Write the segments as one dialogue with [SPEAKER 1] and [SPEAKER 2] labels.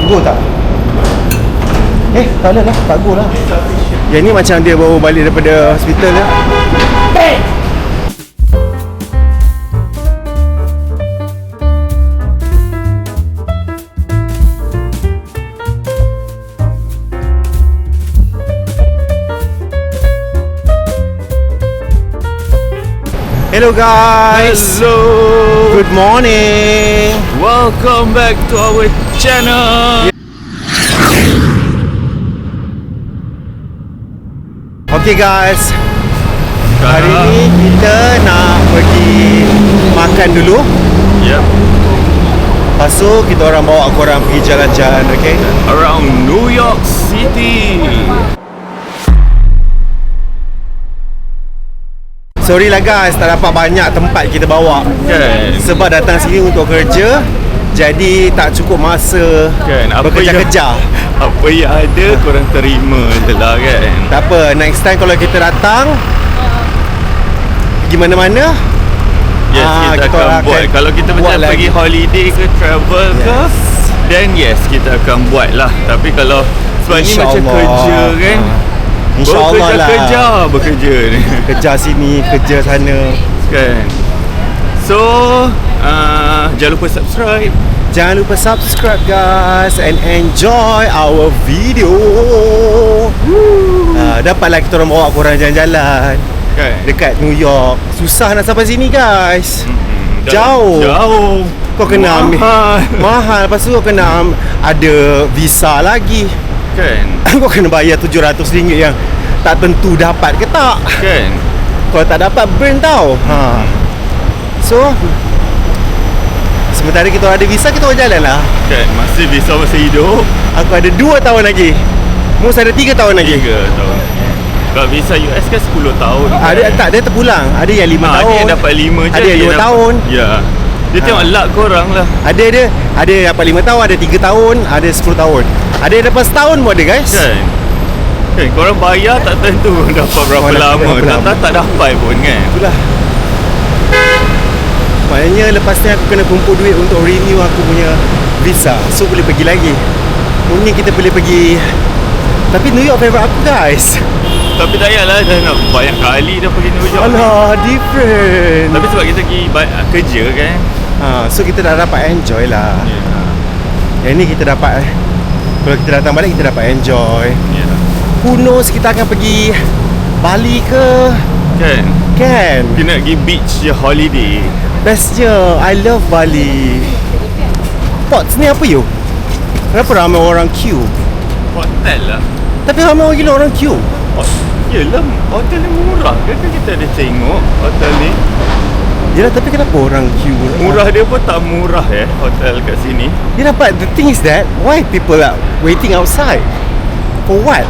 [SPEAKER 1] Go tak? Tak boleh lah, tak go lah. Yang ni macam dia baru balik daripada hospital lah. Hello guys.
[SPEAKER 2] Hello.
[SPEAKER 1] Good morning.
[SPEAKER 2] Welcome back to our channel.
[SPEAKER 1] Okay guys, hari ni kita nak pergi makan dulu.
[SPEAKER 2] Yep.
[SPEAKER 1] Lepas tu kita orang bawa korang pergi jalan-jalan, okay?
[SPEAKER 2] Around New York City.
[SPEAKER 1] Sorry lah guys, tak dapat banyak tempat kita bawa.
[SPEAKER 2] Kan?
[SPEAKER 1] Sebab datang sini untuk kerja, jadi tak cukup masa bekerja-kerja.
[SPEAKER 2] Apa yang ada korang terima je lah kan.
[SPEAKER 1] Tak apa, next time kalau kita datang pergi mana-mana,
[SPEAKER 2] Yes, kita akan buat. Kalau kita macam pergi holiday ke travel ke, then yes, kita akan buat lah. Tapi kalau sebab ni macam kerja kan,
[SPEAKER 1] InsyaAllah lah.
[SPEAKER 2] Bekerja ni.
[SPEAKER 1] Kerja sini, kerja sana
[SPEAKER 2] Kan. So jangan lupa subscribe.
[SPEAKER 1] Jangan lupa subscribe guys, and enjoy our video. Dapatlah kita orang bawa korang jalan-jalan
[SPEAKER 2] Kan.
[SPEAKER 1] dekat New York. Susah nak sampai sini guys. Jauh. Kau kena ambil mahal. Lepas tu kau kena ada visa lagi.
[SPEAKER 2] Kan.
[SPEAKER 1] Kau kena bayar RM700 yang tak tentu dapat ke tak.
[SPEAKER 2] Kan.
[SPEAKER 1] Kalau tak dapat burn tau. So sementara kita ada visa, kita orang jalan lah.
[SPEAKER 2] Kan. Masih visa masih hidup.
[SPEAKER 1] Aku ada 2 tahun lagi. Mus ada 3 tahun lagi.
[SPEAKER 2] 3 tahun. Kalau visa US kan 10 tahun.
[SPEAKER 1] Ada tak, dia terpulang. Ada yang 5 tahun.
[SPEAKER 2] Ada yang dapat 5 je.
[SPEAKER 1] Ada yang 2 tahun.
[SPEAKER 2] Ya. Dia tengok luck korang lah.
[SPEAKER 1] Ada yang dapat 5 tahun, ada 3 tahun, ada 10 tahun. Ada yang dapat setahun pun ada guys.
[SPEAKER 2] Kan. Kan korang bayar tak tentu dapat berapa lama. Tak dapat pun kan.
[SPEAKER 1] Itulah. Maknanya lepas ni aku kena kumpul duit untuk renew aku punya visa. So boleh pergi lagi. Mungkin kita boleh pergi. Tapi New York favourite aku guys.
[SPEAKER 2] Tapi tak payahlah, dah nak banyak kali dah pergi New York.
[SPEAKER 1] Alah, different.
[SPEAKER 2] Tapi sebab kita pergi kerja kan.
[SPEAKER 1] So kita dah dapat enjoy lah. Yang ni kita dapat kalau kita datang balik kita dapat enjoy. Who knows kita akan pergi Bali ke. Kan
[SPEAKER 2] Kita nak pergi beach je, holiday.
[SPEAKER 1] bestnya. I love Bali. Pots ni apa you? Kenapa ramai orang queue?
[SPEAKER 2] Hotel lah.
[SPEAKER 1] Tapi ramai gila orang queue.
[SPEAKER 2] Yelah, hotel ni murah kan kita ada tengok hotel ni.
[SPEAKER 1] Yelah, tapi kenapa orang queue?
[SPEAKER 2] Murah dia pun tak murah hotel kat sini.
[SPEAKER 1] Yelah, but the thing is that why people are waiting outside? For what?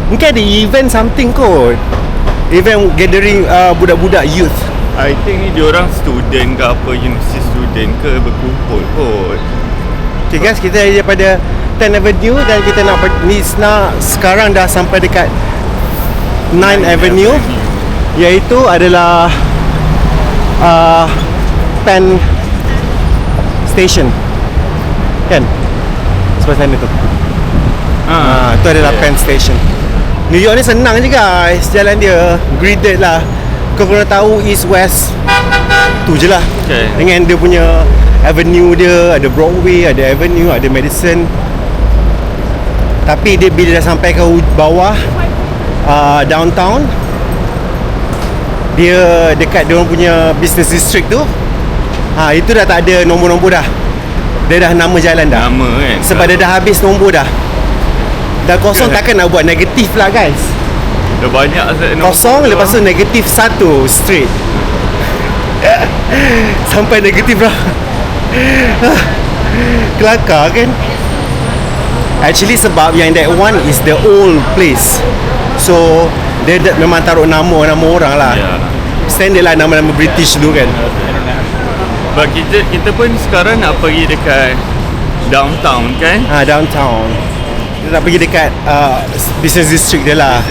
[SPEAKER 1] Mungkin ada event something kot. Event gathering budak-budak youth.
[SPEAKER 2] I think ni diorang student ke apa, university student ke, berkumpul kot.
[SPEAKER 1] Okay guys, kita daripada 10th Avenue dan kita nak sekarang dah sampai dekat 9th Avenue, iaitu adalah Penn Station. Kan? Sebelah sana tu. Tu adalah Penn Station. New York ni senang je guys, jalan dia gridded lah. Kau kena tahu east west, tu je lah. Dengan dia punya avenue dia, ada Broadway, ada Avenue, ada Madison. Tapi dia bila dah sampai ke bawah downtown, dia dekat dia orang punya business district tu, itu dah tak ada nombor-nombor dah. Dia dah nama jalan dah.
[SPEAKER 2] Nama kan.
[SPEAKER 1] Sebab dia dah habis nombor dah. Dah kosong, takkan nak buat negatif lah guys.
[SPEAKER 2] Dah banyak
[SPEAKER 1] kosong, lepas tu negatif 1 straight. Sampai negatif lah. Kelakar kan. Actually sebab yang that one is the old place, so dia memang taruh nama orang lah. Standard lah nama-nama British dulu kan.
[SPEAKER 2] Sebab kita pun sekarang nak pergi dekat downtown kan.
[SPEAKER 1] Downtown. Kita nak pergi dekat business district dia lah.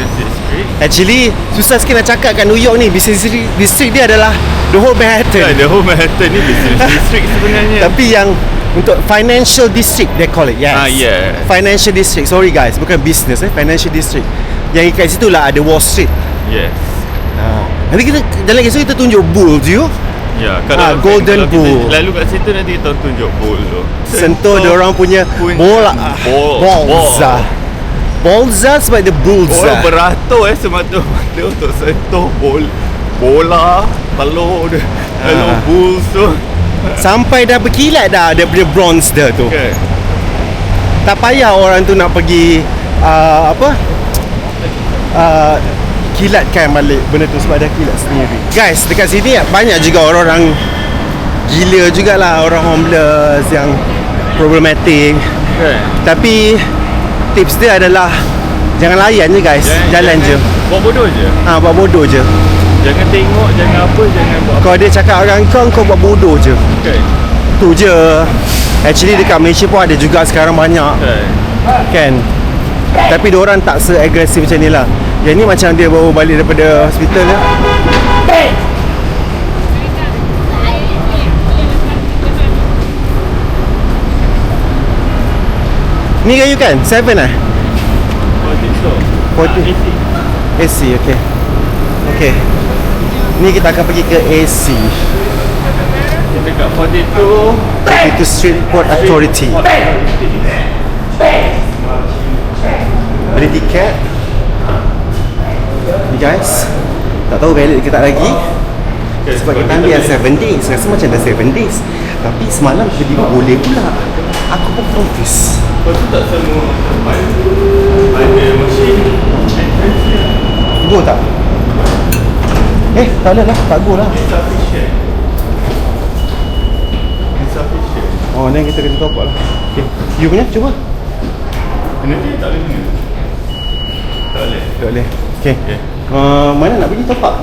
[SPEAKER 1] Actually susah sikit nak cakap kat New York ni. Business district dia adalah the whole Manhattan.
[SPEAKER 2] The whole Manhattan ni business district sebenarnya.
[SPEAKER 1] Tapi yang Untuk financial district they call it. Yes.
[SPEAKER 2] Yeah.
[SPEAKER 1] Financial district. Sorry guys, bukan business Financial district. Yang kat situ lah ada Wall Street.
[SPEAKER 2] Yes.
[SPEAKER 1] Nanti kita jalan kat situ, kita tunjuk Bulls you.
[SPEAKER 2] Ya,
[SPEAKER 1] Golden
[SPEAKER 2] kalau
[SPEAKER 1] Bull.
[SPEAKER 2] kita lalu kat situ nanti kita tunjuk Bull tu.
[SPEAKER 1] Sentuh dia orang punya bola. Bolza sebab dia Bulls.
[SPEAKER 2] Orang beratur semata-mata untuk sentuh bola telur dia. Telur Bulls tu.
[SPEAKER 1] Sampai dah berkilat dah dia punya bronze dia tu.
[SPEAKER 2] Okay.
[SPEAKER 1] Tak payah orang tu nak pergi kilatkan balik benda tu sebab dah kilat sendiri. Guys, dekat sini banyak juga orang-orang gila jugalah, orang homeless yang problematic. Tapi tips dia adalah jangan layan je guys, jalan je.
[SPEAKER 2] Buat bodoh je.
[SPEAKER 1] Buat bodoh je.
[SPEAKER 2] Jangan tengok, jangan apa, jangan buat apa.
[SPEAKER 1] Kalau dia cakap dengan kau buat bodoh je. Tu je. Actually dekat Malaysia pun ada juga sekarang banyak. Kan? Tapi diorang tak se-agresif macam ni lah. Yang ni macam dia baru balik daripada hospital ya. Ni kayu kan? 7 lah? 40. AC, okay. Okay. Ni kita akan pergi ke AC.
[SPEAKER 2] Dekat 42
[SPEAKER 1] Street Port Authority. Beli tiket. Ni guys, tak tahu valid ke tak lagi. Sebab kita ambil yang 7 days. Rasa macam dah 7 days. Tapi semalam tiba-tiba boleh pula. Aku pun confused.
[SPEAKER 2] Lepas tu tak semua tempat ada mesin.
[SPEAKER 1] Go tak? Tak ada lah, tak go lah.
[SPEAKER 2] Insufficient.
[SPEAKER 1] Oh, ni kita kena top up lah. Okay, you punya cuba.
[SPEAKER 2] Nanti tak boleh guna. Tak boleh.
[SPEAKER 1] Tak boleh. Okay. Mana nak pergi top up?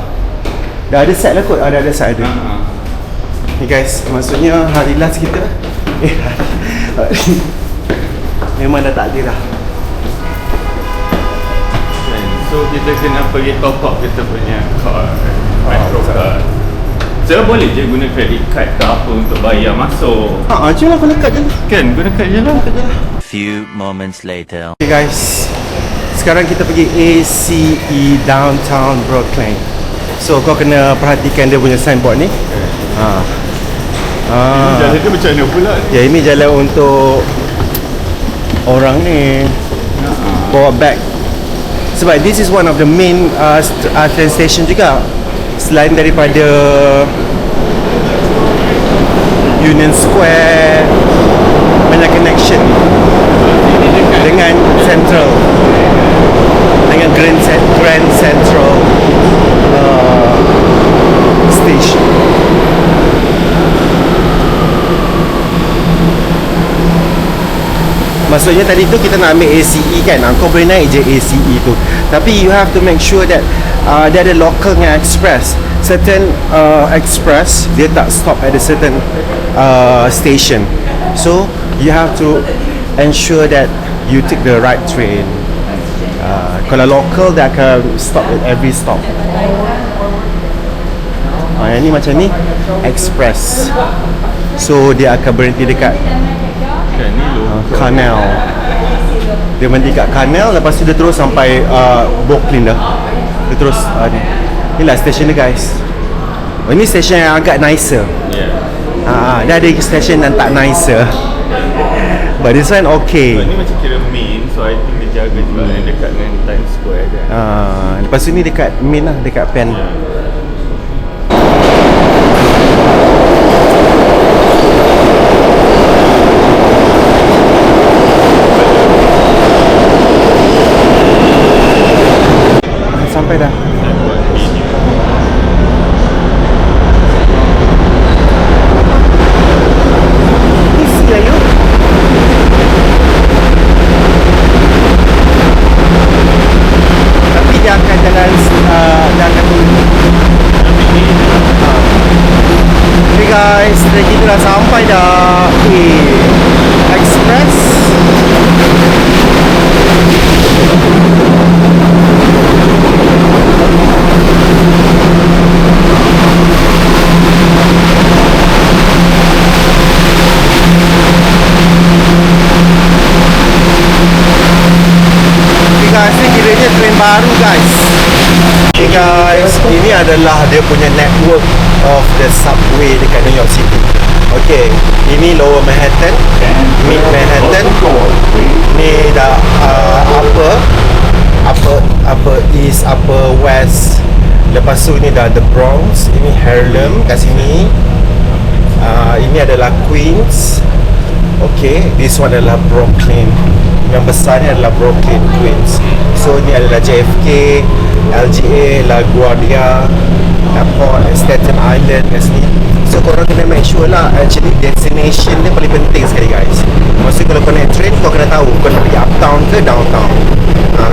[SPEAKER 1] Dah ada set lah kot. Ada set ada. Ni guys, maksudnya hari last kita memang dah tak ada dah.
[SPEAKER 2] So kita kena pergi top up kita punya card, Metro card. Saya boleh je guna credit card ke apa untuk bayar masuk.
[SPEAKER 1] Je lah guna kad je lah.
[SPEAKER 2] Kan, guna card je lah.
[SPEAKER 3] Few moments later.
[SPEAKER 1] Okay guys, sekarang kita pergi ACE Downtown Brooklyn. So kau kena perhatikan dia punya signboard ni.
[SPEAKER 2] Jalan dia macam mana pula?
[SPEAKER 1] Ya, ini jalan untuk orang ni bawa bag. Sebab this is one of the main train station juga. Selain daripada Union Square, banyak connection dengan Central, dengan Grand Central Station. Maksudnya tadi tu kita nak ambil ACE kan, kau boleh naik je ACE tu. Tapi you have to make sure that dia ada local dengan express. Certain express dia tak stop at a certain station. So you have to ensure that you take the right train. Kalau local dia akan stop at every stop. Yang ni macam ni express. So dia akan berhenti dekat Canal. Dia berhenti kat Canal, lepas tu dia terus sampai Brooklyn dah. Dia terus ni lah station dia guys. Ini station yang agak nicer. Dia ada station yang tak nicer. But this one okay.
[SPEAKER 2] Ni macam kira main, so I think dia jaga juga yang dekat dengan Times Square kan.
[SPEAKER 1] Lepas tu ni dekat main lah, dekat Penn. Sampai dah. Isi lah you. Tapi dia akan jalan, dia akan tunggu. Okay guys, kita dah sampai dah. Express. baru guys. Okay guys, ini adalah dia punya network of the subway dekat New York City. Okay, ini Lower Manhattan, Mid Manhattan, ni dah upper east, upper west. Lepas tu ni dah the Bronx, ini Harlem kat sini. Ini adalah Queens. Okay, this one adalah Brooklyn. Yang besar ni adalah Brooklyn, Queens. So ni adalah JFK, LGA, LaGuardia, Airport, Staten Island kat sini. So korang kena make sure lah, actually destination dia paling penting sekali guys. Maksudnya kalau kau naik train, kau kena tahu kau nak pergi uptown ke downtown.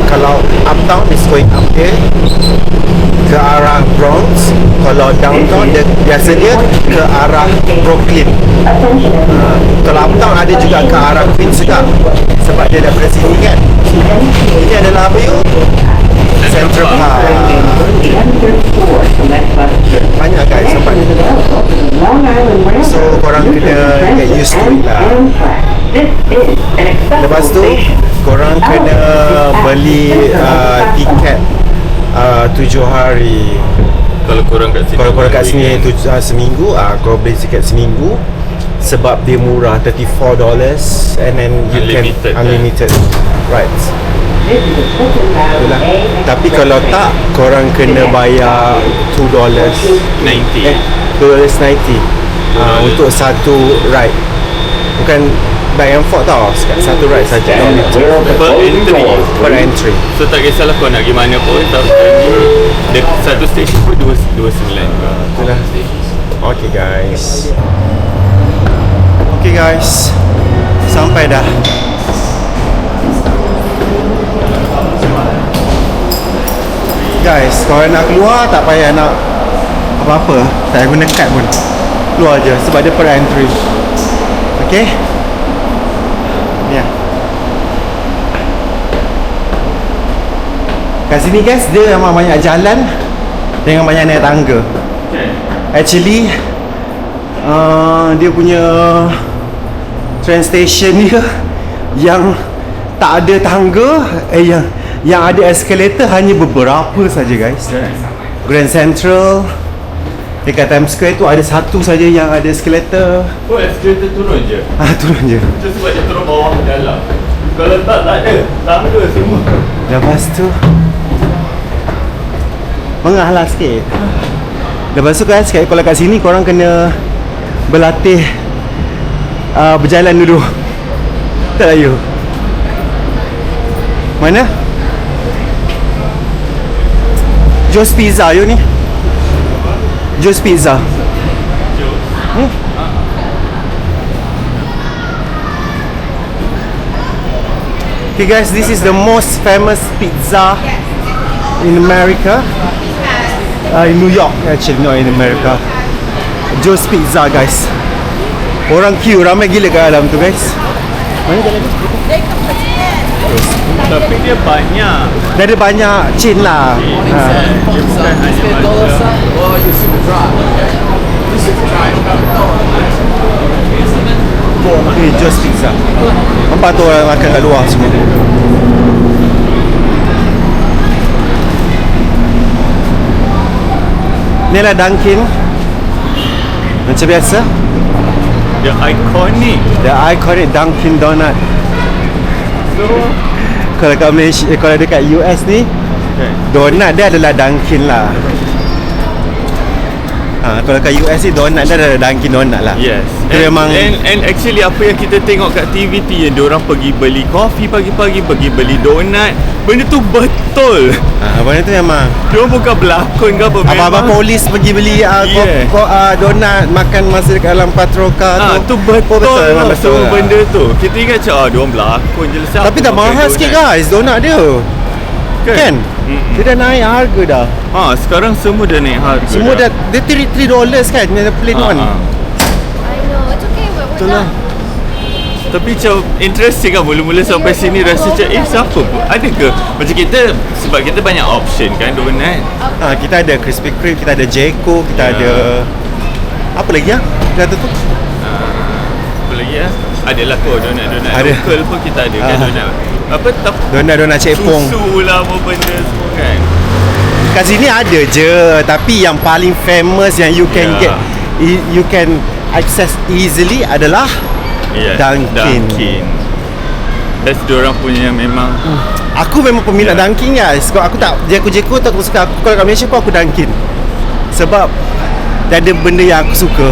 [SPEAKER 1] Kalau uptown is going up there ke arah Bronx. Kalau downtown dia biasa dia ke arah Brooklyn. Kalau uptown ada juga ke arah Queens juga, sebab dia daripada sini kan. Ini adalah apa yuk? Central Park. Banyak guys tempat ni. So korang kena get used to it lah. Lepas tu korang kena beli tiket 7 hari.
[SPEAKER 2] Kalau korang kat sini,
[SPEAKER 1] Kalau korang kat sini seminggu, korang beli tiket seminggu. Sebab dia murah, $34 and then you
[SPEAKER 2] Unlimited,
[SPEAKER 1] can unlimited rides. Itulah. Tapi kalau tak, korang kena bayar $2.90 $2.90 untuk satu ride. Bukan back and forth tau, satu ride saja. Per entry.
[SPEAKER 2] So tak kisahlah kau nak pergi mana pun, satu station pun $2.9 juga.
[SPEAKER 1] Itulah. Okay guys, sampai dah. Guys, kalau nak keluar tak payah nak apa-apa, tak payah guna kad pun, keluar je sebab dia per entry. Okay, ya. Kat sini guys, dia memang banyak jalan dengan banyak naik tangga. Actually dia punya train station dia yang tak ada tangga, yang ada escalator hanya beberapa saja guys. Grand Central dekat Times Square tu ada satu saja yang ada escalator.
[SPEAKER 2] Oh, escalator turun je?
[SPEAKER 1] Turun je.
[SPEAKER 2] Itu sebab dia turun bawah ke dalam. Kalau tak ada tangga semua.
[SPEAKER 1] Lepas tu mengah lah sikit. Lepas tu guys, kalau kat sini korang kena berlatih berjalan dulu. Tak layu. Mana? Joe's Pizza you ni. Joe's Pizza. Okay guys, this is the most famous pizza in America. In New York actually, not in America. Joe's Pizza guys. Orang queue ramai gila kat dalam tu guys. Mana jalan ni?
[SPEAKER 2] Tapi dia banyak.
[SPEAKER 1] Dia ada banyak chain lah.
[SPEAKER 2] Dia bukan hanya macam
[SPEAKER 1] Okay, Joe's Pizza. Nampak tu orang makan kat luar semua. Ni lah Dunkin. Macam biasa.
[SPEAKER 2] The iconic
[SPEAKER 1] Dunkin Donut. Kalau kat Malaysia, kalau dekat US ni, donut dia adalah Dunkin lah. Kalau kat US ni donut dia adalah Dunkin Donut lah.
[SPEAKER 2] Yes.
[SPEAKER 1] Dia memang
[SPEAKER 2] and actually apa yang kita tengok kat TV tu, yang diorang pergi beli kopi pagi-pagi, pergi beli donut, benda tu betul.
[SPEAKER 1] benda tu memang
[SPEAKER 2] diorang bukan berlakon ke apa.
[SPEAKER 1] Abang-abang polis pergi beli donut makan masa dekat dalam patrol car
[SPEAKER 2] tu betul.
[SPEAKER 1] Betul
[SPEAKER 2] Semua benda tu kita ingat macam diorang berlakon je lah.
[SPEAKER 1] Tapi tak mahal sikit guys donut dia kan? Dia dah naik harga dah.
[SPEAKER 2] Sekarang semua dah naik harga.
[SPEAKER 1] Semua dah dia $3 kan, the plain one.
[SPEAKER 4] I know, it's okay, but we're
[SPEAKER 1] Itulah.
[SPEAKER 4] not.
[SPEAKER 2] Tapi macam interesting kan, mula-mula sampai sini rasa macam siapa pun ada ke macam kita, sebab kita banyak option kan donut.
[SPEAKER 1] Kita ada Krispy Kreme, kita ada Jeko, kita ada apa lagi Kita ada tu
[SPEAKER 2] Apa lagi Adalah kot donat-donat
[SPEAKER 1] Ada.
[SPEAKER 2] local pun kita ada kan donat. Apa
[SPEAKER 1] Donat-donat cepong.
[SPEAKER 2] susu lah apa benda semua kan.
[SPEAKER 1] Kat sini ada je, tapi yang paling famous yang you can
[SPEAKER 2] Yeah.
[SPEAKER 1] you can access easily adalah Dunkin.
[SPEAKER 2] That's diorang punya memang
[SPEAKER 1] Aku memang peminat
[SPEAKER 2] Yeah.
[SPEAKER 1] Dunkin guys. Kalau aku tak jeko-jeko tak aku suka. Aku kalau kat Malaysia pun aku Dunkin. Sebab dia ada benda yang aku suka.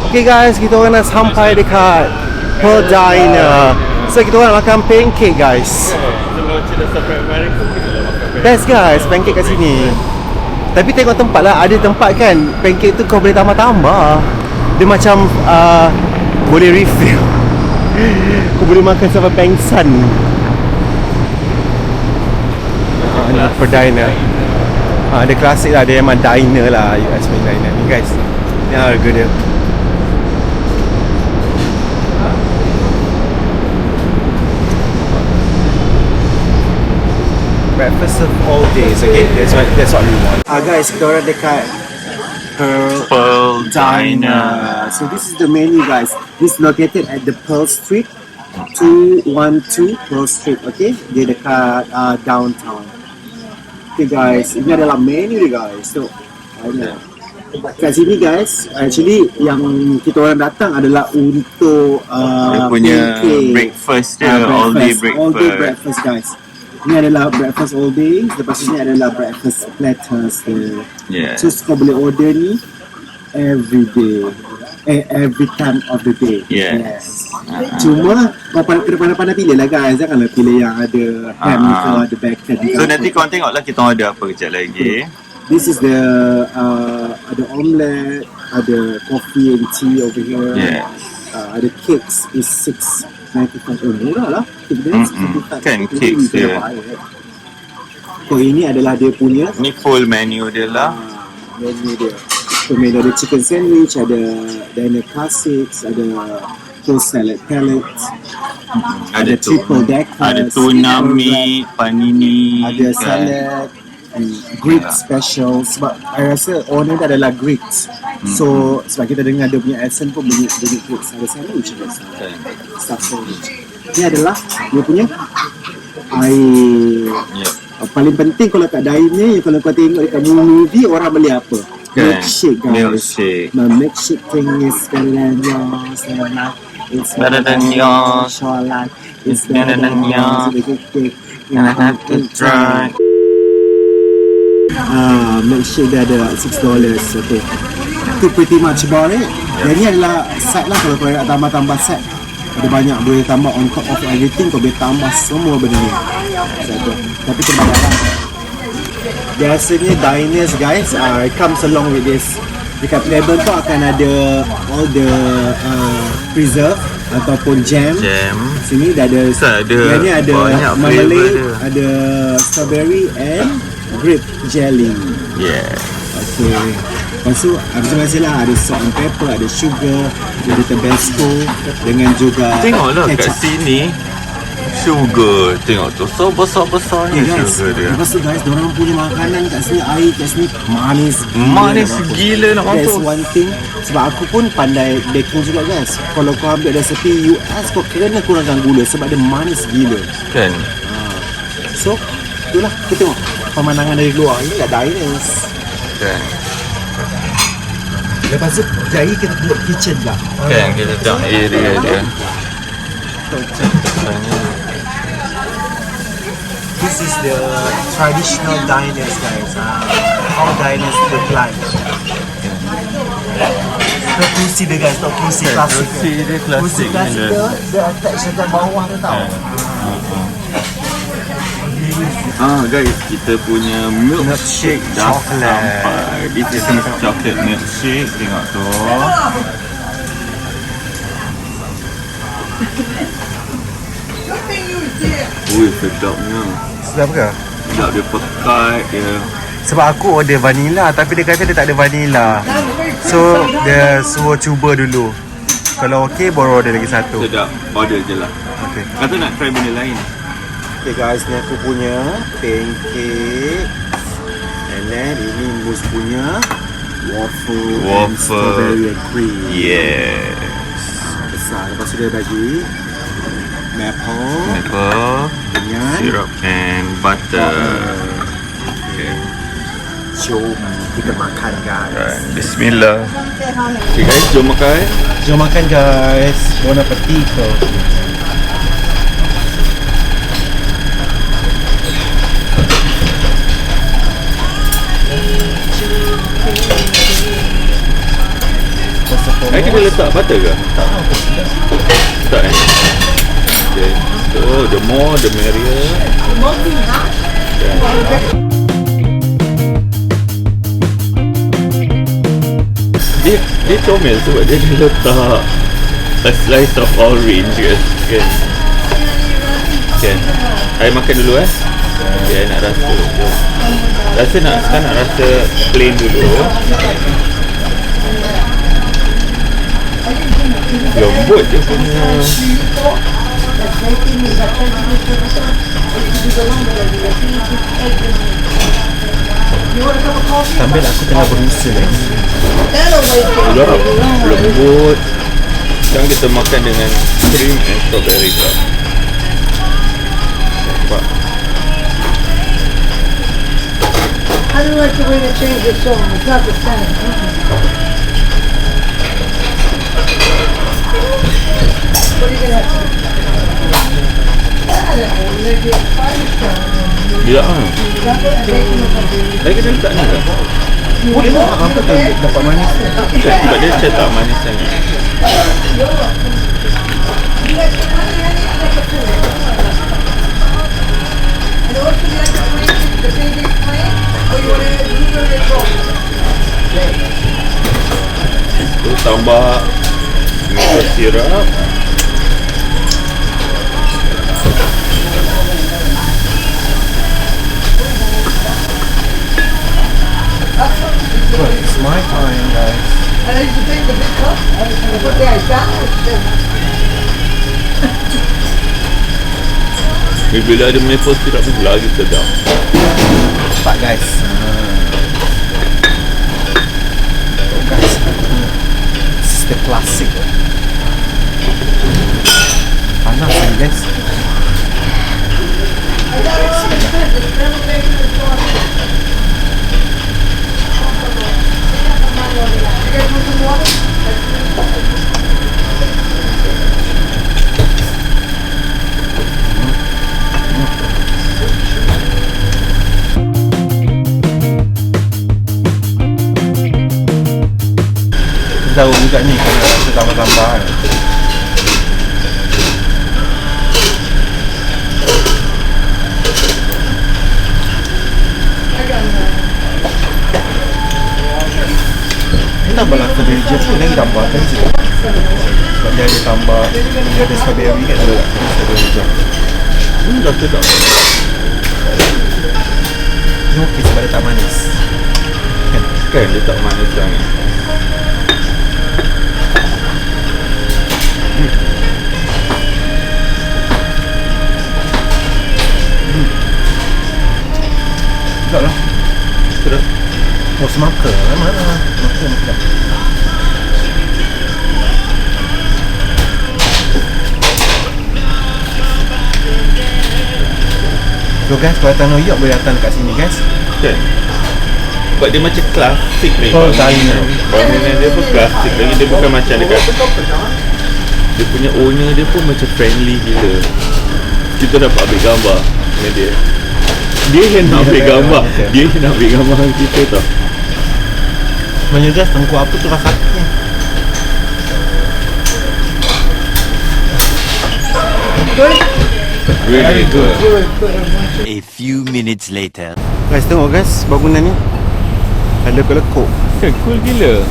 [SPEAKER 1] Okay guys, kita orang dah sampai dekat Pearl Diner. So kita orang nak makan pancake guys.
[SPEAKER 2] Kalau cerita sampai Amerika kita lah makan
[SPEAKER 1] Best guys, pancake kat sini. Tapi tengok tempat lah, ada tempat kan pancake tu kau boleh tambah-tambah. Dia macam boleh refill. Kau boleh makan sampai pengsan. Ni Pearl Diner. Dia klasik lah, dia memang diner lah, US punya diner ni guys. Ni harga dia. Breakfast of all days, okay? That's what we want. Guys, kita orang dekat
[SPEAKER 2] Pearl
[SPEAKER 1] Diner. So this is the menu guys. This is located at the Pearl Street 212 Pearl Street, okay? Dia dekat downtown. Okay guys, ini adalah menu dia guys. So kat sini guys, actually yang kita orang datang adalah untuk
[SPEAKER 2] dia punya
[SPEAKER 1] pancake.
[SPEAKER 2] breakfast dia, all day
[SPEAKER 1] All day breakfast guys. Ini adalah breakfast all day. Lepas ni adalah breakfast platters dia.
[SPEAKER 2] Yeah.
[SPEAKER 1] So kau boleh order ni every day. Every time of the day.
[SPEAKER 2] Yes.
[SPEAKER 1] Cuma kau pandai-pandai pilih lah guys. Janganlah pilih yang ada ham ke, ada bacon ke.
[SPEAKER 2] So nanti korang tengok lah kita orang ada apa kejap lagi.
[SPEAKER 1] This is the ada omelette, ada coffee and tea over here.
[SPEAKER 2] Yes.
[SPEAKER 1] Ada cakes is 6.95. Murah lah.
[SPEAKER 2] Kan cakes dia.
[SPEAKER 1] So ini adalah dia punya
[SPEAKER 2] Ni full menu dia lah.
[SPEAKER 1] menu dia. So menu ada chicken sandwich, ada diner classics, ada toast salad pellets, ada triple deckers,
[SPEAKER 2] ada tuna meat, panini,
[SPEAKER 1] ada
[SPEAKER 2] kan.
[SPEAKER 1] salad, Greek special. Sebab I rasa owner dia adalah Greeks. So sebab kita dengar dia punya accent pun bunyi Greeks. Ada sandwich juga. Stuff sandwich. Ini adalah dia punya air.
[SPEAKER 2] Yep.
[SPEAKER 1] Paling penting kalau kat diner, kalau kau tengok dekat movie orang beli apa?
[SPEAKER 2] Kan?
[SPEAKER 1] Milkshake guys.
[SPEAKER 2] Milkshake.
[SPEAKER 1] My milkshake thing is better than yours. It's
[SPEAKER 2] Better than yours.
[SPEAKER 1] Your life is
[SPEAKER 2] better than yours. And I have to try.
[SPEAKER 1] Milkshake dia ada $6. Okay. Itu pretty much about it. Dan ni adalah set lah kalau kau nak tambah-tambah set. Ada banyak boleh tambah on top of everything. Kau boleh tambah semua benda ni. Tapi terbayar lah. Biasanya diners guys, it comes along with this. Dekat table tu akan ada all the preserve ataupun jam. Sini dah ada. Yang ni ada marmalade, ada strawberry and grape jelly.
[SPEAKER 2] Yeah.
[SPEAKER 1] Okay. Lepas tu macam-macam lah. Ada salt and pepper, ada sugar, ada tabasco dengan juga
[SPEAKER 2] Tengoklah kat
[SPEAKER 1] ketchup.
[SPEAKER 2] sini sugar. Tengok tu. So besar-besarnya
[SPEAKER 1] guys,
[SPEAKER 2] sugar dia.
[SPEAKER 1] lepas tu guys, diorang punya makanan kat sini, air kat sini manis
[SPEAKER 2] Manis gila nak
[SPEAKER 1] That's
[SPEAKER 2] mampus.
[SPEAKER 1] one thing. Sebab aku pun pandai baking juga guys. Kalau kau ambil resepi US, kau kena kurangkan gula sebab dia manis gila.
[SPEAKER 2] Kan?
[SPEAKER 1] So itulah, kita tengok pemandangan dari luar. Ini dah diners.
[SPEAKER 2] Kan?
[SPEAKER 1] Lepas tu jadi kita tengok kitchen lah.
[SPEAKER 2] Kan kita tengok area dia.
[SPEAKER 1] This is the traditional diners guys. How diners look like. Tengok kursi dia guys, tengok kursi klasik.
[SPEAKER 2] Kursi dia
[SPEAKER 1] Kursi
[SPEAKER 2] klasik
[SPEAKER 1] klasik
[SPEAKER 2] dia.
[SPEAKER 1] dia attach dekat bawah tu tau.
[SPEAKER 2] Guys, kita punya milkshake dah
[SPEAKER 1] chocolate.
[SPEAKER 2] sampai. This is chocolate milkshake. Tengok tu. Ui, sedapnya.
[SPEAKER 1] Sedap ke?
[SPEAKER 2] Sedap dia pekat dia.
[SPEAKER 1] Sebab aku order vanilla tapi dia kata dia tak ada vanilla. So dia suruh cuba dulu. Kalau okey baru order lagi satu.
[SPEAKER 2] Sedap. Order je lah.
[SPEAKER 1] Okay.
[SPEAKER 2] Atau nak try benda lain?
[SPEAKER 1] Okay guys, ni aku punya pancake. And then ini Mus punya waffle and strawberry and cream.
[SPEAKER 2] Yes.
[SPEAKER 1] besar. Lepas tu dia bagi maple dengan
[SPEAKER 2] syrup and butter. Okay.
[SPEAKER 1] jom kita makan guys.
[SPEAKER 2] Right. Bismillah. Okay guys, jom makan.
[SPEAKER 1] Jom makan guys. Bon appetito.
[SPEAKER 2] Kita letak butter ke? Tak eh? Okay. So the more the merrier. Dia comel sebab dia letak a slice of orange kan. Okay. I makan dulu eh. Okay, I nak rasa. Sekarang nak rasa plain dulu. Lembut dia punya.
[SPEAKER 1] Sambil aku tengah berusaha lagi.
[SPEAKER 2] Sedap, lembut. Sekarang kita makan dengan cream and strawberry ke. Nampak?
[SPEAKER 5] I don't like the way they change the song. It's not the same. What are you gonna have? I don't know. Maybe a fire stone.
[SPEAKER 2] Ya. Saya kena letak ni ke?
[SPEAKER 1] Boleh lah, apa tu dapat manis.
[SPEAKER 2] Sebab dia cetak manis sangat. Tu tambah maple syrup.
[SPEAKER 1] It's my time guys.
[SPEAKER 5] And I used to take the big cup and put the ice down.
[SPEAKER 2] Bila ada maple syrup tu lagi sedap.
[SPEAKER 1] Nampak guys. Oh guys. This is the classic. Panas ni guys. Tahu juga ni kalau rasa tambah-tambah kan. Ini tambah lah strawberry jam ni lagi tambah kan sikit. Sebab dia ada tambah, dia ada strawberry kan, ada strawberry jam.
[SPEAKER 2] Dah sedap.
[SPEAKER 1] Ni okey sebab dia tak manis.
[SPEAKER 2] Kan dia tak manis sangat.
[SPEAKER 1] Sedap lah.
[SPEAKER 2] Sedap.
[SPEAKER 1] Oh semaka lah mana. Maka. So guys, kalau datang New York boleh datang kat sini guys.
[SPEAKER 2] Kan? Sebab dia macam klasik ni.
[SPEAKER 1] Oh, Diner.
[SPEAKER 2] Bangunan dia pun klasik lagi. Dia bukan macam dekat. Dia punya owner dia pun macam friendly gila. Kita dapat ambil gambar dengan dia. Dia yang nak ambil gambar. Dia yang nak ambil gambar dengan kita tau.
[SPEAKER 1] Sebenarnya guys, tengku apa tu rasanya.
[SPEAKER 2] Really good.
[SPEAKER 3] A few minutes later.
[SPEAKER 1] Guys, tengok guys bangunan ni. Ada lekuk-lekuk.
[SPEAKER 2] Kan cool gila.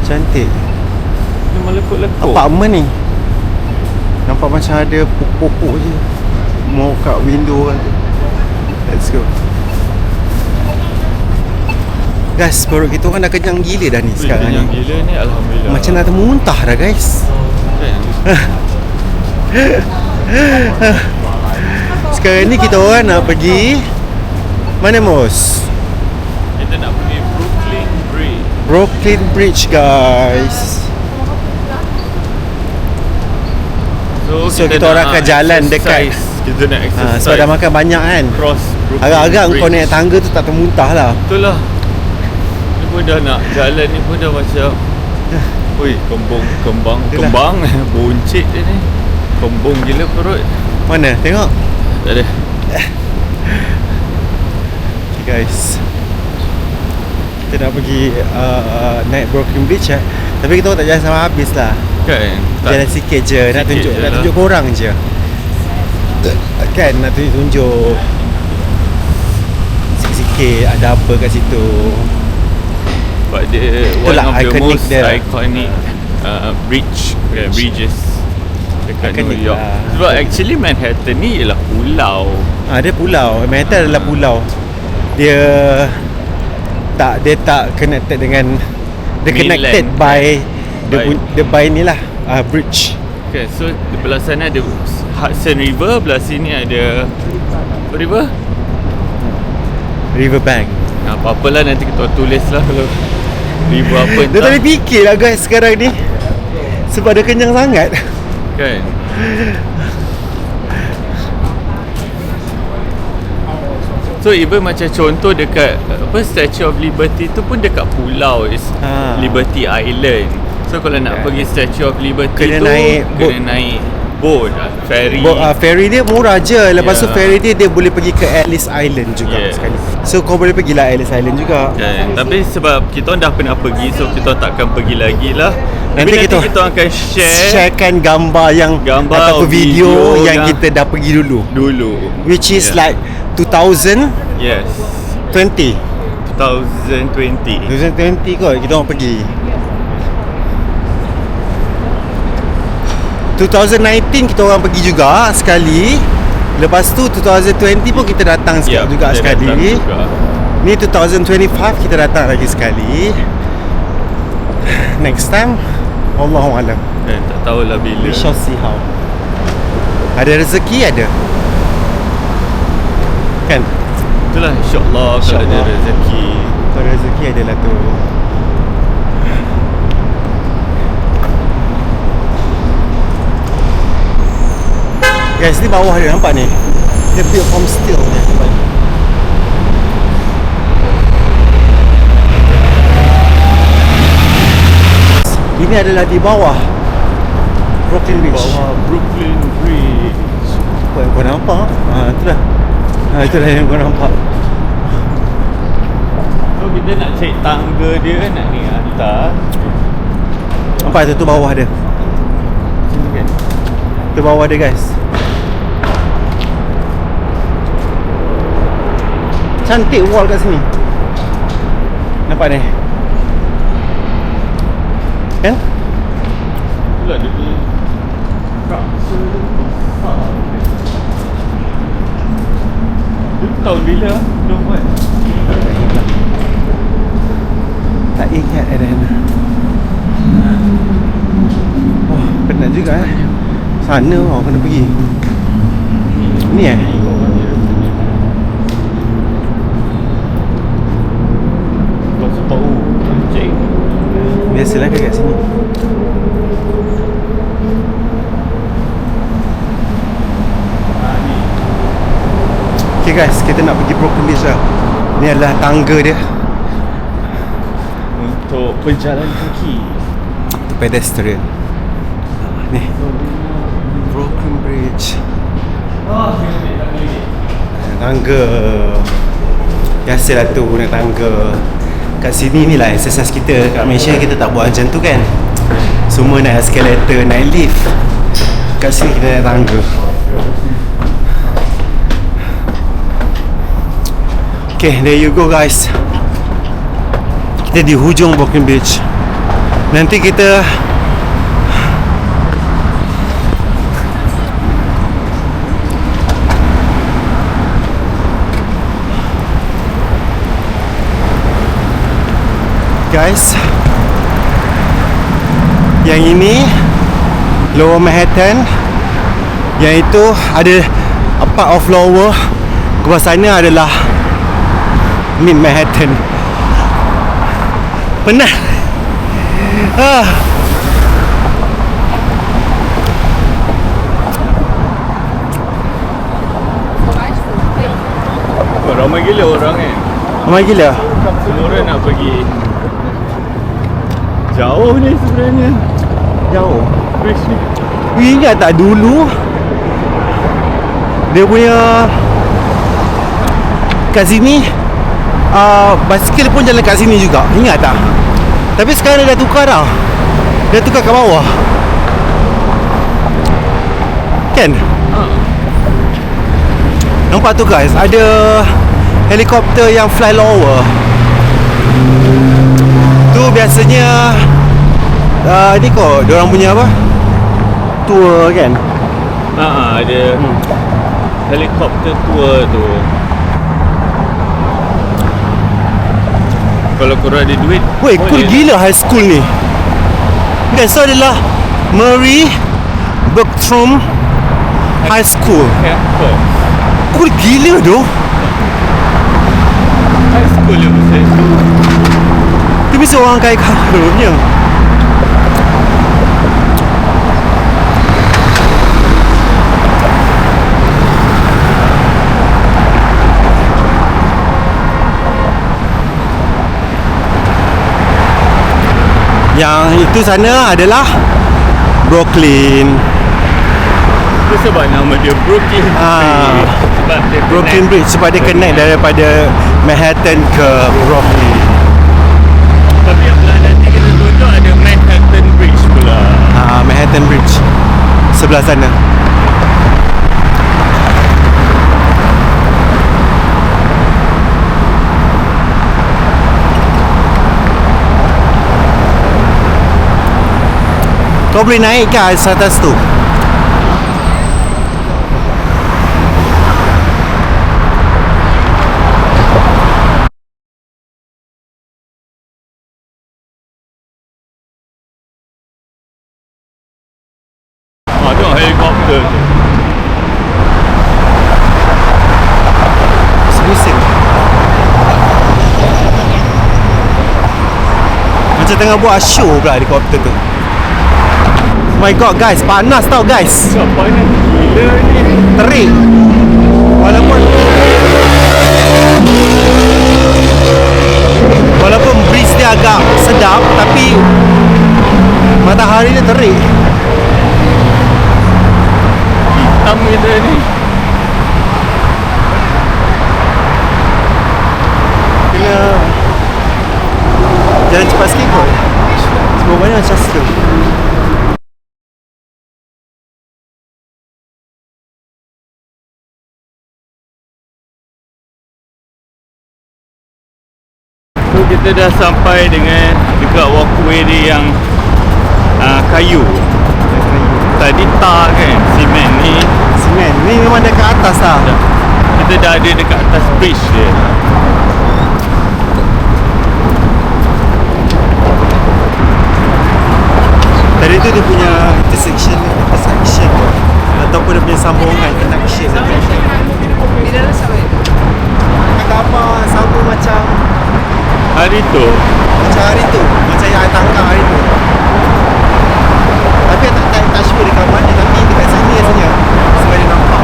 [SPEAKER 1] Cantik.
[SPEAKER 2] Memang lekuk-lekuk.
[SPEAKER 1] Apartment ni. Nampak macam ada pokok-pokok je. Mau kat window kan. Let's go. Guys, perut kita orang dah kenyang gila dah ni sekarang ni.
[SPEAKER 2] Yang gila ni alhamdulillah.
[SPEAKER 1] Macam nak termuntah dah guys. Sekarang ni kita orang nak pergi mana Mos?
[SPEAKER 2] Kita nak pergi Brooklyn Bridge.
[SPEAKER 1] Brooklyn Bridge guys. So kita orang akan jalan dekat
[SPEAKER 2] Kita nak exercise
[SPEAKER 1] sebab dah makan banyak kan.
[SPEAKER 2] cross Brooklyn
[SPEAKER 1] Agak-agak
[SPEAKER 2] Bridge.
[SPEAKER 1] kau naik tangga tu tak termuntah lah.
[SPEAKER 2] Betul lah. Ni pun dah nak jalan ni pun dah macam oi, kembang boncit dia ni. Kembung gila perut.
[SPEAKER 1] Mana? Tengok.
[SPEAKER 2] Tak ada.
[SPEAKER 1] Okay guys, kita nak pergi naik Brooklyn Bridge tapi kita tak jalan sampai habis lah.
[SPEAKER 2] Kan?
[SPEAKER 1] Jalan sikit je. Nak
[SPEAKER 2] Sikit je lah.
[SPEAKER 1] tunjuk korang je. Kan nak tunjuk sikit-sikit ada apa kat situ.
[SPEAKER 2] But dia one
[SPEAKER 1] Itulah
[SPEAKER 2] of the
[SPEAKER 1] iconic
[SPEAKER 2] most
[SPEAKER 1] dia lah.
[SPEAKER 2] iconic bridges dekat New
[SPEAKER 1] Iconic
[SPEAKER 2] York.
[SPEAKER 1] lah.
[SPEAKER 2] Sebab actually Manhattan ni ialah pulau.
[SPEAKER 1] Dia pulau. Manhattan adalah pulau. Dia tak connected dengan, dia
[SPEAKER 2] Mainland.
[SPEAKER 1] connected by by ni lah bridge.
[SPEAKER 2] Okay, so di belah sana ada Hudson River, belah sini ada apa river?
[SPEAKER 1] Riverbank.
[SPEAKER 2] Apa-apalah nanti kita tulis lah kalau river apa
[SPEAKER 1] Dia tak boleh fikir lah guys sekarang ni, sebab dia kenyang sangat.
[SPEAKER 2] kan. So even macam contoh dekat Statue of Liberty tu pun dekat pulau is Liberty Island. So kalau nak pergi Statue of Liberty
[SPEAKER 1] Kena
[SPEAKER 2] tu
[SPEAKER 1] naik
[SPEAKER 2] naik boat, ferry.
[SPEAKER 1] Ferry dia murah je. Lepas tu ferry dia boleh pergi ke Ellis Island juga sekali. So kau boleh pergi lah Ellis Island juga.
[SPEAKER 2] Kan? Tapi sebab kita orang dah pernah pergi, so kita takkan pergi lagi lah. Tapi nanti kita akan
[SPEAKER 1] sharekan gambar ataupun video yang kita dah pergi dulu, which is like 2020
[SPEAKER 2] 2020
[SPEAKER 1] kot kita orang pergi. 2019 kita orang pergi juga sekali. Lepas tu 2020 pun kita datang juga sekali. Ni 2025 kita datang lagi sekali. Next time Allahualam.
[SPEAKER 2] Tak tahulah bila.
[SPEAKER 1] We shall see how. Ada rezeki ada. Kan?
[SPEAKER 2] Itulah insyaAllah kalau ada rezeki.
[SPEAKER 1] Kalau rezeki adalah tu. Guys, ni bawah dia nampak ni. Dia built from steel ni. Ini adalah di bawah Brooklyn Bridge.
[SPEAKER 2] Brooklyn Bridge.
[SPEAKER 1] Apa yang kau nampak? Itulah. Itulah yang kau nampak.
[SPEAKER 2] So kita nak cek tangga dia, nak ni atas.
[SPEAKER 1] Nampak tu bawah dia.
[SPEAKER 2] Sini kan?
[SPEAKER 1] Tu bawah dia guys. Cantik wall kat sini. Nampak ni? Kan?
[SPEAKER 2] Itulah dia punya structure dia besar. Dia tahun bila dia buat?
[SPEAKER 1] Tak ingat Aaron. Oh, penat juga Sana kena pergi. Ni
[SPEAKER 2] Lepas bau kencing.
[SPEAKER 1] Biasalah kat sini. Okay guys, kita nak pergi Brooklyn Bridge lah. Ni adalah tangga dia
[SPEAKER 2] Untuk pejalan kaki,
[SPEAKER 1] pedestrian. Ni Brooklyn Bridge. Tangga. Biasalah tu naik tangga. Kat sini ni lah exercise kita. Kat Malaysia kita tak buat macam tu kan. Semua naik escalator, naik lift. Kat sini kita naik tangga. Okay, there you go guys. Kita di hujung Brooklyn Bridge. Nanti kita guys, yang ini Lower Manhattan, yang itu ada a part of Lower, ke bawah sana adalah Mid Manhattan. Penat.
[SPEAKER 2] gila orang kan.
[SPEAKER 1] Ramai gila.
[SPEAKER 2] Semua orang nak pergi. Jauh ni sebenarnya
[SPEAKER 1] Jauh.
[SPEAKER 2] bridge ni.
[SPEAKER 1] You ingat tak dulu dia punya kat sini basikal pun jalan kat sini juga. Ingat tak? Tapi sekarang dia dah tukar dah. Dia tukar kat bawah. Kan? Nampak tu guys, ada helikopter yang fly lower. Tu biasanya ni kok diorang punya apa? Tour kan?
[SPEAKER 2] Ada helikopter tour tu. Kalau korang ada duit,
[SPEAKER 1] Weh, cool gila high school ni. Kan, so adalah Murray Bergstrom High School.
[SPEAKER 2] campus.
[SPEAKER 1] Cool gila doh.
[SPEAKER 2] High school yang besar tu.
[SPEAKER 1] Tu mesti orang kaya-kaya punya. Yang itu sana adalah Brooklyn.
[SPEAKER 2] Itu sebab nama dia Brooklyn
[SPEAKER 1] Ah.
[SPEAKER 2] Bridge. Sebab dia
[SPEAKER 1] Brooklyn
[SPEAKER 2] connect.
[SPEAKER 1] Bridge sebab dia connect daripada Manhattan ke Brooklyn.
[SPEAKER 2] Tapi yang belah nanti kita tunjuk ada Manhattan Bridge pula.
[SPEAKER 1] Manhattan Bridge sebelah sana. Kau boleh naik ke atas tu?
[SPEAKER 2] Tengok helikopter tu.
[SPEAKER 1] Bising. Macam tengah buat show pula helikopter tu. Oh my god guys, panas tau guys.
[SPEAKER 2] Kau panas gila ni.
[SPEAKER 1] Terik. Walaupun breeze dia agak sedap, tapi matahari dia terik.
[SPEAKER 2] Hitam kita ni.
[SPEAKER 1] Kena jalan cepat sikit kot. Semua banyak macam tu.
[SPEAKER 2] So kita dah sampai dengan dekat walkway dia yang kayu. Tadi tar kan, simen ni.
[SPEAKER 1] Semen ni memang dekat atas lah.
[SPEAKER 2] Kita dah ada dekat atas bridge dia.
[SPEAKER 1] Tadi tu dia punya intersection ataupun dia punya sambungan connection. Kata apa sambung macam
[SPEAKER 2] Hari tu
[SPEAKER 1] hari tu, macam yang I tangkap hari tu. Tapi tak sure dekat mana, tapi dekat sini rasanya sebab dia nampak.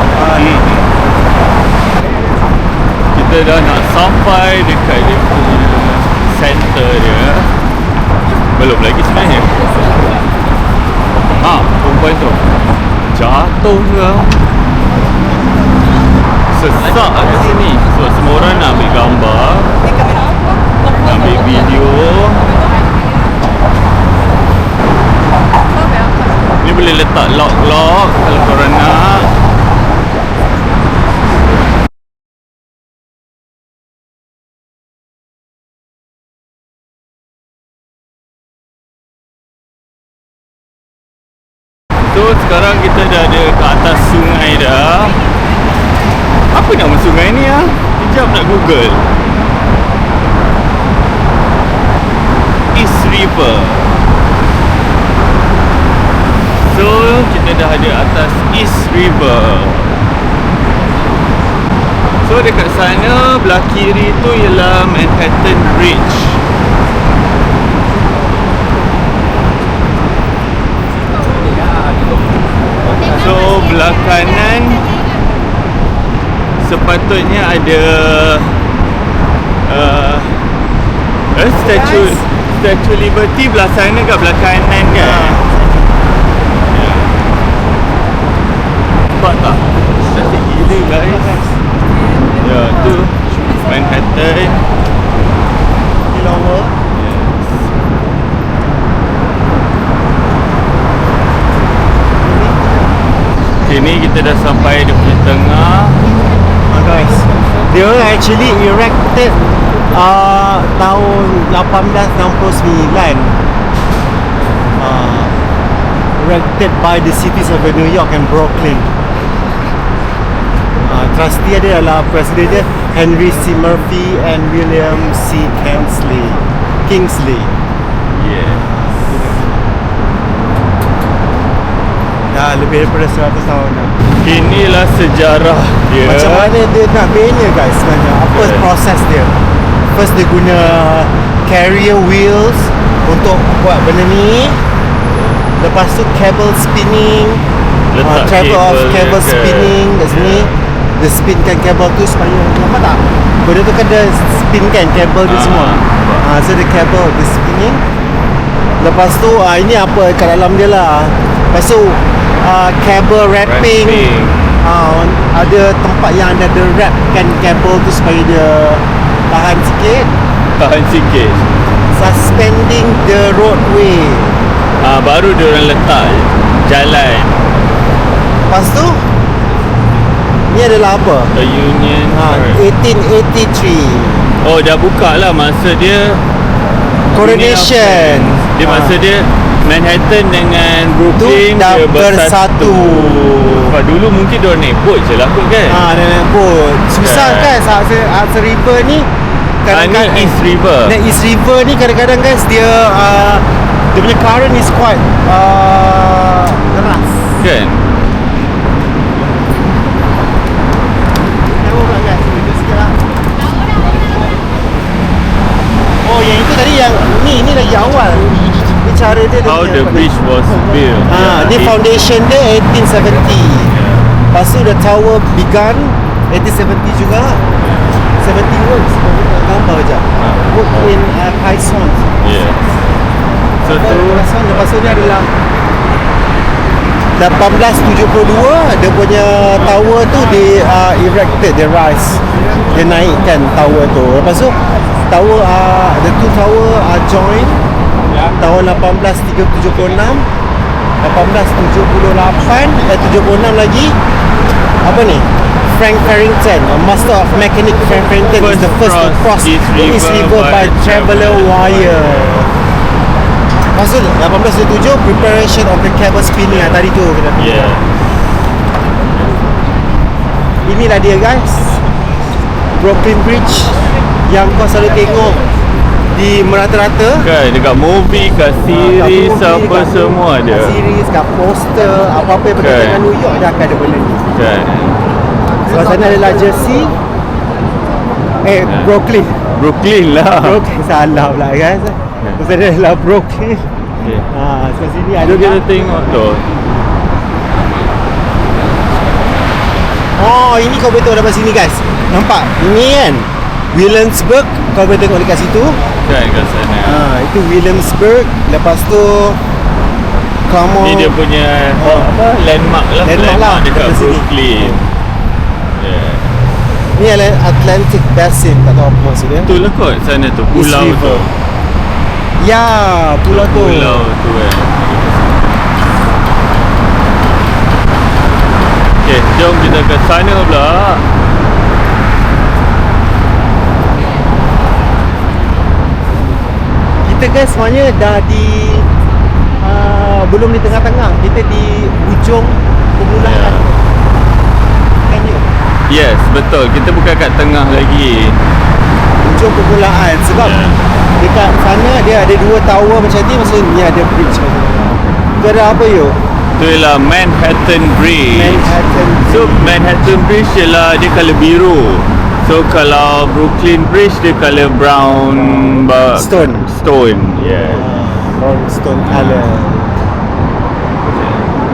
[SPEAKER 2] kita dah nak sampai dekat dia punya center dia. Belum lagi sebenarnya. Perempuan tu jatuh ke, sesak kat sini. Sebab semua orang nak ambil gambar, nak ambil video. Ni boleh letak lock kalau korang nak. So sekarang kita dah ada kat atas sungai dah. Apa nama sungai ni ah? Sekejap nak Google. East River. So kita dah ada atas East River. So dekat sana belah kiri tu ialah Manhattan Bridge. So belah kanan sepatutnya ada Statue Liberty belah sana kat belah kanan kan. Nampak tak? Cantik gila guys. Ya tu Manhattan.
[SPEAKER 1] Lower.
[SPEAKER 2] Sini kita dah sampai dia punya tengah.
[SPEAKER 1] Guys, dia actually erected tahun 1869. Erected by the cities of New York and Brooklyn. Trustee dia adalah presiden dia Henry C. Murphy and William C. Kingsley.
[SPEAKER 2] Yes.
[SPEAKER 1] Dah lebih daripada 100 tahun dah.
[SPEAKER 2] Inilah sejarah dia.
[SPEAKER 1] Macam mana dia nak bina guys sebenarnya? Apa proses dia? First dia guna carrier wheels untuk buat benda ni. Lepas tu cable spinning.
[SPEAKER 2] Letak
[SPEAKER 1] cable spinning kat sini. Dia spinkan kabel tu supaya, nampak tak? Benda tu kan dia spinkan kabel dia semua. So the cable dia spinning. Lepas tu ini apa kat dalam dia lah. Lepas tu cable wrapping. Ada tempat yang ada wrapkan kabel tu supaya dia tahan sikit. Suspending the roadway.
[SPEAKER 2] Baru dia orang letak jalan.
[SPEAKER 1] Lepas tu ni adalah apa?
[SPEAKER 2] The Union
[SPEAKER 1] 1883.
[SPEAKER 2] Oh dah buka lah masa dia
[SPEAKER 1] Coronation.
[SPEAKER 2] Dia masa dia Manhattan dengan Brooklyn
[SPEAKER 1] tu dah
[SPEAKER 2] dia
[SPEAKER 1] bersatu.
[SPEAKER 2] Dulu mungkin dia naik boat je lah kot kan.
[SPEAKER 1] Dia naik boat. Susah kan Hudson River ni.
[SPEAKER 2] Ni East River.
[SPEAKER 1] East River ni kadang-kadang guys dia punya current is quite deras
[SPEAKER 2] kan.
[SPEAKER 1] Oh yang itu tadi yang ni lagi awal. Ni cara dia
[SPEAKER 2] How the bridge was built.
[SPEAKER 1] Ni foundation dia 1870. Lepas tu the tower begun 1870 juga. 70 works. Gambar je. Work in Kaisong.
[SPEAKER 2] Yeah. So tu
[SPEAKER 1] lepas tu ni adalah 1872 dia punya tower tu di erected, dia rise. Dia naikkan tower tu. Lepas tu tower the two tower are joined tahun 1876. 1878 76 lagi apa ni? Frank Farrington, a master of mechanic. Frank Farrington is the first to cross East River by traveller wire. Lepas tu 1877 preparation of the cable spinning tadi tu.
[SPEAKER 2] Yeah.
[SPEAKER 1] Inilah dia guys, Brooklyn Bridge yang kau selalu tengok di merata-rata
[SPEAKER 2] kan, dekat movie, kat series, apa semua ada.
[SPEAKER 1] Kat series, kat poster, apa-apa yang berkaitan dengan New York dah akan ada benda ni
[SPEAKER 2] kan.
[SPEAKER 1] Sebelah sana adalah Jersey. Brooklyn lah. Brooklyn, salah pula guys. Sebelah sana adalah Brooklyn. Sebelah sini ada.
[SPEAKER 2] Jom kita tengok tu.
[SPEAKER 1] Oh, ini kau boleh tengok dapat sini guys. Nampak? Ini kan Williamsburg, kau boleh tengok dekat situ.
[SPEAKER 2] Kan kat sana.
[SPEAKER 1] Itu Williamsburg. Lepas tu kamu
[SPEAKER 2] ni dia punya landmark lah dekat Brooklyn.
[SPEAKER 1] Ni adalah Atlantic Basin, tak tahu apa maksud dia.
[SPEAKER 2] Betul lah kot sana tu, pulau tu.
[SPEAKER 1] Ya, pulau tu.
[SPEAKER 2] Pulau tu kan. Okay, jom kita ke sana pula.
[SPEAKER 1] Kita guys sebenarnya dah di belum di tengah-tengah, kita di ujung permulaan. Kan you?
[SPEAKER 2] Yes, betul. Kita bukan kat tengah lagi.
[SPEAKER 1] Ujung permulaan sebab dekat sana dia ada dua tower macam ni, maksud ni ada bridge. Tu ada apa you?
[SPEAKER 2] Tu ialah Manhattan Bridge. So Manhattan Bridge ialah dia colour biru. So kalau Brooklyn Bridge dia colour brown stone. Yeah.
[SPEAKER 1] Brown stone colour.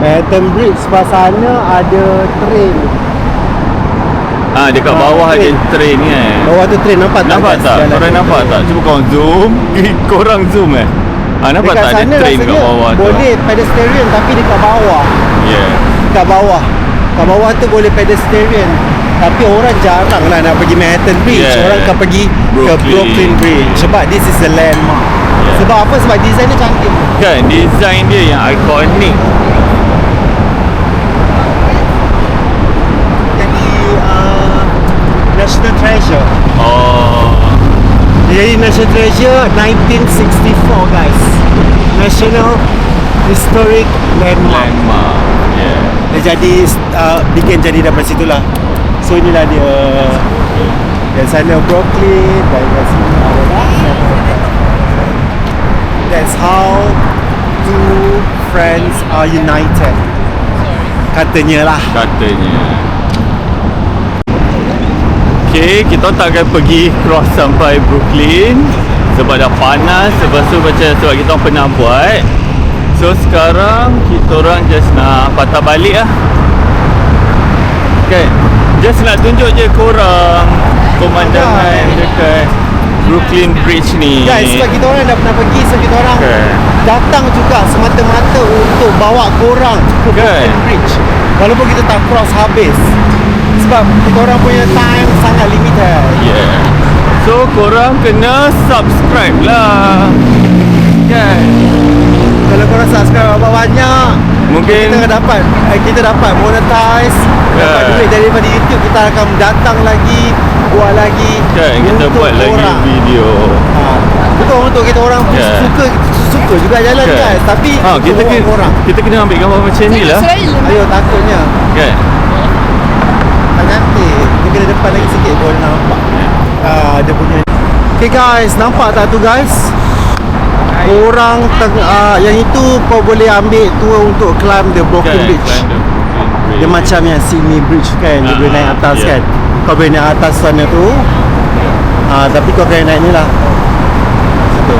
[SPEAKER 1] Manhattan Bridge sebelah sana ada train.
[SPEAKER 2] Dekat bawah ada train kan.
[SPEAKER 1] Bawah tu train, nampak tak?
[SPEAKER 2] Nampak
[SPEAKER 1] guys?
[SPEAKER 2] tak?
[SPEAKER 1] Jalan
[SPEAKER 2] Korang
[SPEAKER 1] tu.
[SPEAKER 2] nampak tak? Cuba korang zoom. Korang zoom nampak
[SPEAKER 1] Dekat
[SPEAKER 2] tak ada
[SPEAKER 1] sana
[SPEAKER 2] train kat
[SPEAKER 1] rasanya
[SPEAKER 2] bawah tu?
[SPEAKER 1] boleh pedestrian tapi dekat bawah.
[SPEAKER 2] Yeah.
[SPEAKER 1] Dekat bawah. Kat bawah tu boleh pedestrian. Tapi orang jarang lah nak pergi Manhattan Bridge.
[SPEAKER 2] Yeah.
[SPEAKER 1] Orang akan pergi ke Brooklyn Bridge. Sebab this is a landmark.
[SPEAKER 2] Yeah.
[SPEAKER 1] Sebab apa? Sebab design dia cantik.
[SPEAKER 2] Kan design dia yang ikonik.
[SPEAKER 1] Jadi National Treasure.
[SPEAKER 2] Oh.
[SPEAKER 1] Jadi National Treasure 1964 guys. National Historic Landmark.
[SPEAKER 2] Landmark. Yeah.
[SPEAKER 1] Dia jadi bikin jadi daripada situ lah. So inilah dia. Dan sana Brooklyn dan kat sini that's how two friends are united. Katanya lah.
[SPEAKER 2] Katanya. Okay, kita tak akan pergi cross sampai Brooklyn sebab dah panas. Lepas tu macam sebab kita orang pernah buat. So sekarang kita orang just nak patah balik lah. Okay, just nak tunjuk je korang pemandangan dekat Brooklyn Bridge ni.
[SPEAKER 1] Guys, sebab kita orang dah pernah pergi, so kita orang
[SPEAKER 2] Okay.
[SPEAKER 1] datang juga semata-mata untuk bawa korang ke
[SPEAKER 2] Okay.
[SPEAKER 1] Brooklyn Bridge. Walaupun kita tak cross habis. Sebab kita orang punya time sangat limited.
[SPEAKER 2] Yeah. So korang kena subscribe lah. Kan?
[SPEAKER 1] Kalau korang subscribe banyak,
[SPEAKER 2] Mungkin
[SPEAKER 1] kita dapat monetize, dapat
[SPEAKER 2] Yeah.
[SPEAKER 1] duit daripada YouTube. Kita akan datang lagi, buat lagi
[SPEAKER 2] kan kita
[SPEAKER 1] untuk
[SPEAKER 2] buat lagi
[SPEAKER 1] korang.
[SPEAKER 2] video.
[SPEAKER 1] Betul, untuk kita orang pun
[SPEAKER 2] Yeah.
[SPEAKER 1] suka juga jalan
[SPEAKER 2] Kan?
[SPEAKER 1] guys. Tapi
[SPEAKER 2] kita
[SPEAKER 1] untuk
[SPEAKER 2] kena
[SPEAKER 1] korang.
[SPEAKER 2] kita kena ambil gambar macam ni lah.
[SPEAKER 1] Ayo, takutnya
[SPEAKER 2] Kan?
[SPEAKER 1] tak cantik. Dia kena depan lagi sikit boleh nampak. Dia punya. Okay guys, nampak tak tu guys? Orang yang itu kau boleh ambil tour untuk climb the Brooklyn
[SPEAKER 2] Kan?
[SPEAKER 1] Bridge.
[SPEAKER 2] Climb the Brooklyn Bridge.
[SPEAKER 1] Dia macam yang Sydney Bridge kan. Dia boleh naik atas
[SPEAKER 2] yeah.
[SPEAKER 1] kan. Kau boleh naik atas sana tu. Tapi kau kena naik ni lah. Satu.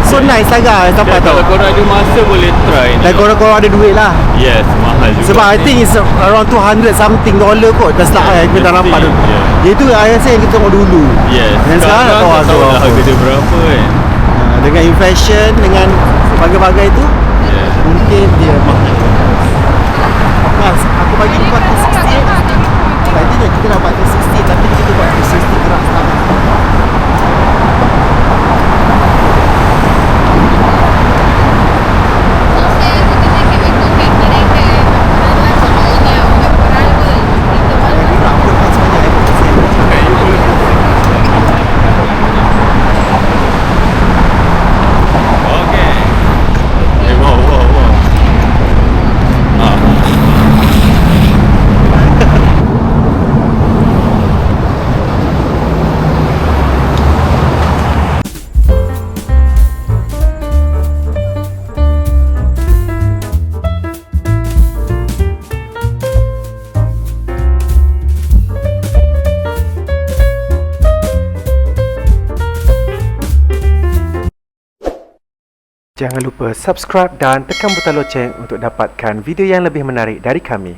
[SPEAKER 1] So nice lah guys. Nampak
[SPEAKER 2] Dan
[SPEAKER 1] tak?
[SPEAKER 2] kalau korang ada masa boleh try ni.
[SPEAKER 1] Dan korang ada duit lah.
[SPEAKER 2] Yes, mahal juga.
[SPEAKER 1] Sebab I
[SPEAKER 2] ni.
[SPEAKER 1] think it's around 200 something dollar kot. Dah start
[SPEAKER 2] Yeah,
[SPEAKER 1] kita dah nampak tu.
[SPEAKER 2] yeah.
[SPEAKER 1] Itu I rasa yang kita tengok dulu.
[SPEAKER 2] Yes.
[SPEAKER 1] Dan sekarang tak tahu
[SPEAKER 2] tak tahu lah harga dia berapa kan.
[SPEAKER 1] Dengan inflation, dengan bagai-bagai tu,
[SPEAKER 2] Yeah.
[SPEAKER 1] mungkin dia mahal. Mas, aku bagi kau 360. Tadi dah kita dah buat 360, tapi kita buat 360 gerak setengah.
[SPEAKER 4] No sé, tú tienes que ver con qué quieren que mejorar la colonia o mejorar algo del distrito o algo.
[SPEAKER 1] Gerak pun kan sebanyak yang kita sini.
[SPEAKER 2] Okay. Wow.
[SPEAKER 1] Jangan lupa subscribe dan tekan butang loceng untuk dapatkan video yang lebih menarik dari kami.